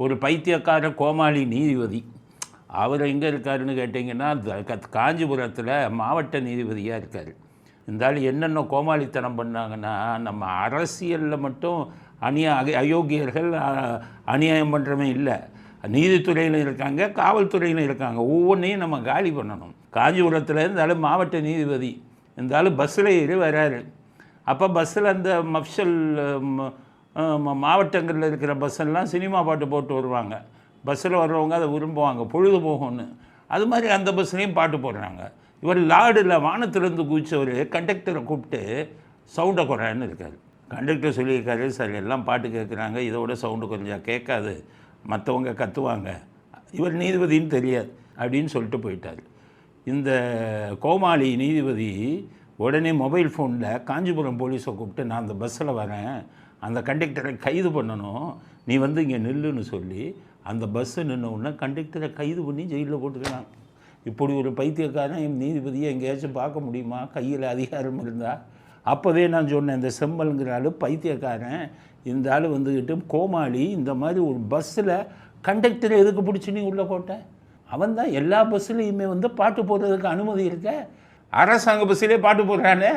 ஒரு பைத்தியக்கார கோமாளி நீதிபதி. அவர் எங்கே இருக்காருன்னு கேட்டிங்கன்னா காஞ்சிபுரத்தில் மாவட்ட நீதிபதியாக இருக்கார். இருந்தாலும் என்னென்ன கோமாளித்தனம் பண்ணாங்கன்னா, நம்ம அரசியலில் மட்டும் அயோக்கியர்கள் அநியாயம் பண்ணுறவன் இல்லை, நீதித்துறையில் இருக்காங்க, காவல்துறையில் இருக்காங்க. ஒவ்வொன்றையும் நம்ம காலி பண்ணணும். காஞ்சிபுரத்தில் இருந்தாலும் மாவட்ட நீதிபதி இருந்தாலும் பஸ்ஸில் ஏறி வராரு. அப்போ பஸ்ஸில் அந்த மஃப்ஷல் மாவட்டங்களில் இருக்கிற பஸ்ஸெல்லாம் சினிமா பாட்டு போட்டு வருவாங்க. பஸ்ஸில் வர்றவங்க அதை விரும்புவாங்க, பொழுது போகும்னு. அது மாதிரி அந்த பஸ்லேயும் பாட்டு போடுறாங்க. இவர் லாடில் வானத்திலேருந்து குதிச்சவர் கண்டக்டரை கூப்பிட்டு சவுண்டை குறைன்னு இருக்கார். கண்டக்டர் சொல்லியிருக்காரு, சார் எல்லாம் பாட்டு கேட்குறாங்க, இதோட சவுண்டு கொஞ்சம் கேட்காது, மற்றவங்க கத்துவாங்க, இவர் நீதிபதின்னு தெரியாது அப்படின்னு சொல்லிட்டு போயிட்டார். இந்த கோமாளி நீதிபதி உடனே மொபைல் ஃபோனில் காஞ்சிபுரம் போலீஸை கூப்பிட்டு, நான் அந்த பஸ்ஸில் வரேன், அந்த கண்டக்டரை கைது பண்ணணும், நீ வந்து இங்கே நில்லுன்னு சொல்லி அந்த பஸ்ஸு நின்னவுடனே கண்டக்டரை கைது பண்ணி ஜெயிலில் போட்டுக்கிறாங்க. இப்படி ஒரு பைத்தியக்காரன் நீதிபதியை எங்கேயாச்சும் பார்க்க முடியுமா? கையில் அதிகாரம் இருந்தால். அப்போவே நான் சொன்னேன், இந்த செம்மல்ங்கிற ஆள் பைத்தியக்காரன், இந்த ஆள் வந்துக்கிட்டு கோமாளி. இந்த மாதிரி ஒரு பஸ்ஸில் கண்டக்டரை எதுக்கு பிடிச்சி நீ உள்ளே போட்ட? அவன் தான் எல்லா பஸ்ஸுலேயுமே வந்து பாட்டு போடுறதுக்கு அனுமதி இருக்க. அரசாங்க பஸ்ஸிலே பாட்டு போடுறானே,